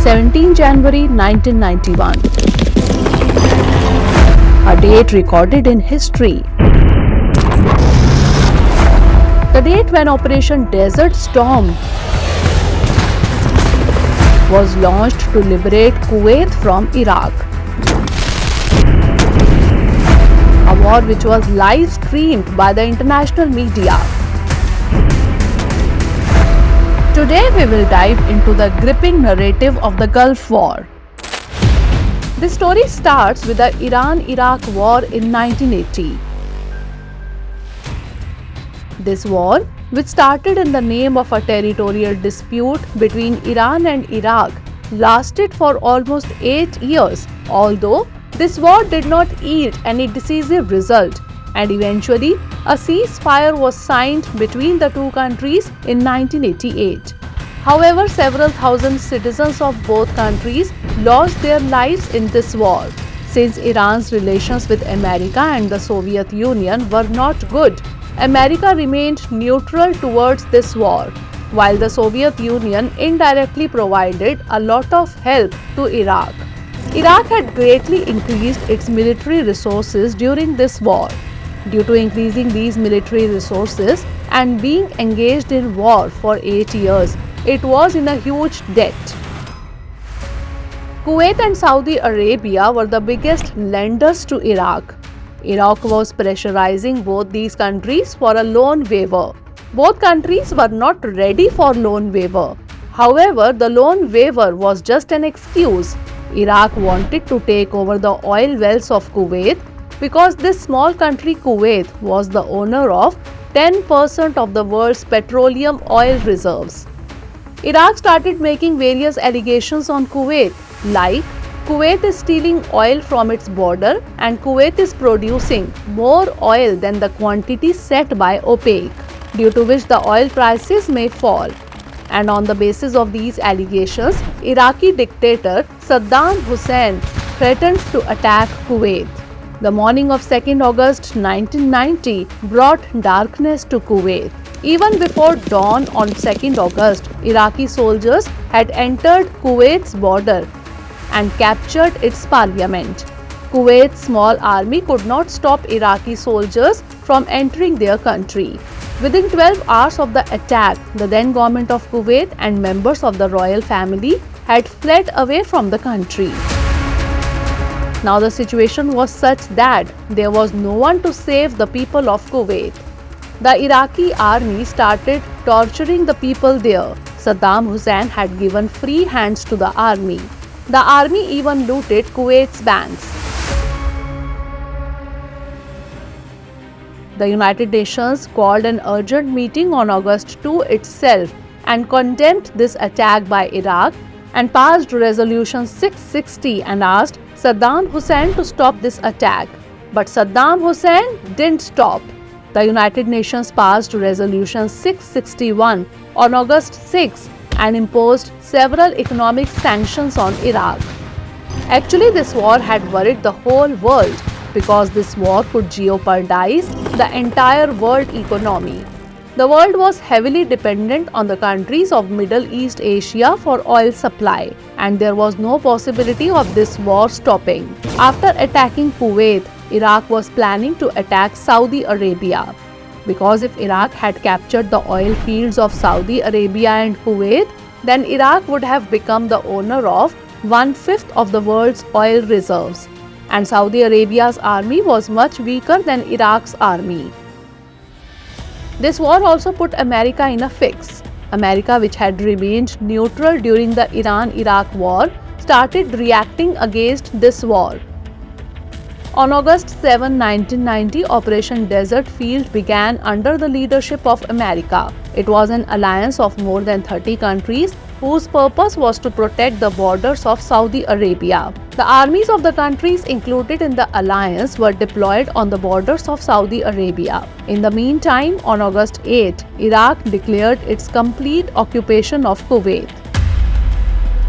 17 January 1991. A date recorded in history. The date when Operation Desert Storm was launched to liberate Kuwait from Iraq. A war which was live streamed by the international media. Today we will dive into the gripping narrative of the Gulf War. This story starts with the Iran-Iraq War in 1980. This war, which started in the name of a territorial dispute between Iran and Iraq, lasted for almost 8 years, although this war did not yield any decisive result, and eventually a ceasefire was signed between the two countries in 1988. However, several thousand citizens of both countries lost their lives in this war, since Iran's relations with America and the Soviet Union were not good. America remained neutral towards this war, while the Soviet Union indirectly provided a lot of help to Iraq. Iraq had greatly increased its military resources during this war. Due to increasing these military resources and being engaged in war for 8 years, it was in a huge debt. Kuwait and Saudi Arabia were the biggest lenders to Iraq. Iraq was pressurizing both these countries for a loan waiver. Both countries were not ready for loan waiver. However, the loan waiver was just an excuse. Iraq wanted to take over the oil wells of Kuwait because this small country Kuwait was the owner of 10% of the world's petroleum oil reserves. Iraq started making various allegations on Kuwait, like Kuwait is stealing oil from its border and Kuwait is producing more oil than the quantity set by OPEC, due to which the oil prices may fall. And on the basis of these allegations, Iraqi dictator Saddam Hussein threatened to attack Kuwait. The morning of 2nd August 1990 brought darkness to Kuwait. Even before dawn on 2nd August, Iraqi soldiers had entered Kuwait's border and captured its parliament. Kuwait's small army could not stop Iraqi soldiers from entering their country. Within 12 hours of the attack, the then government of Kuwait and members of the royal family had fled away from the country. Now the situation was such that there was no one to save the people of Kuwait. The Iraqi army started torturing the people there. Saddam Hussein had given free hands to the army. The army even looted Kuwait's banks. The United Nations called an urgent meeting on August 2 itself and condemned this attack by Iraq and passed Resolution 660 and asked Saddam Hussein to stop this attack. But Saddam Hussein didn't stop. The United Nations passed Resolution 661 on August 6 and imposed several economic sanctions on Iraq. Actually, this war had worried the whole world because this war could jeopardize the entire world economy. The world was heavily dependent on the countries of Middle East Asia for oil supply, and there was no possibility of this war stopping. After attacking Kuwait, Iraq was planning to attack Saudi Arabia. Because if Iraq had captured the oil fields of Saudi Arabia and Kuwait, then Iraq would have become the owner of 1/5 of the world's oil reserves. And Saudi Arabia's army was much weaker than Iraq's army. This war also put America in a fix. America, which had remained neutral during the Iran-Iraq war, started reacting against this war. On August 7, 1990, Operation Desert Shield began under the leadership of America. It was an alliance of more than 30 countries whose purpose was to protect the borders of Saudi Arabia. The armies of the countries included in the alliance were deployed on the borders of Saudi Arabia. In the meantime, on August 8, Iraq declared its complete occupation of Kuwait.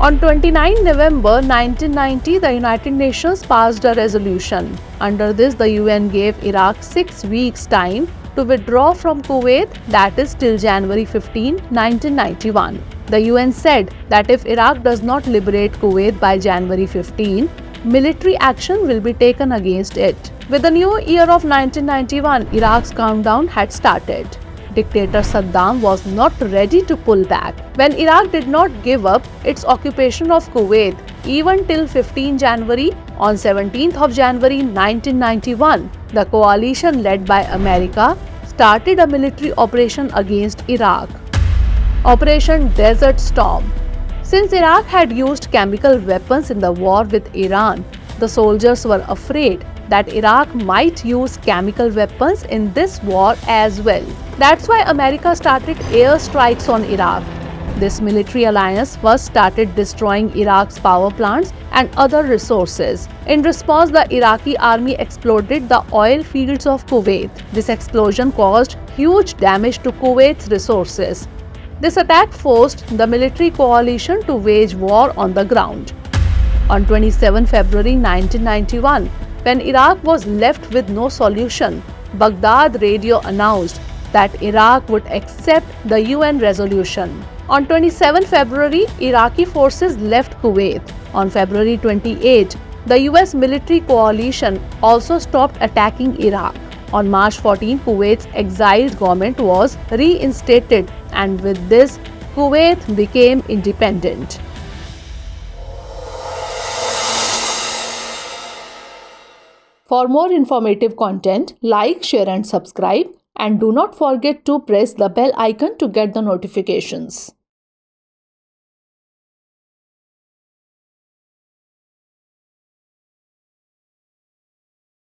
On 29 November 1990, the United Nations passed a resolution. Under this, the UN gave Iraq 6 weeks' time to withdraw from Kuwait, that is till January 15, 1991. The UN said that if Iraq does not liberate Kuwait by January 15, military action will be taken against it. With the new year of 1991, Iraq's countdown had started. Dictator Saddam was not ready to pull back. When Iraq did not give up its occupation of Kuwait even till 15 January, on 17th of January 1991, the coalition led by America started a military operation against Iraq. Operation Desert Storm. Since Iraq had used chemical weapons in the war with Iran, the soldiers were afraid that Iraq might use chemical weapons in this war as well. That's why America started airstrikes on Iraq. This military alliance first started destroying Iraq's power plants and other resources. In response, the Iraqi army exploded the oil fields of Kuwait. This explosion caused huge damage to Kuwait's resources. This attack forced the military coalition to wage war on the ground. On 27 February 1991, when Iraq was left with no solution, Baghdad radio announced that Iraq would accept the UN resolution. On 27 February, Iraqi forces left Kuwait. On February 28, the US military coalition also stopped attacking Iraq. On March 14, Kuwait's exiled government was reinstated, and with this, Kuwait became independent. For more informative content, like, share and subscribe, and do not forget to press the bell icon to get the notifications.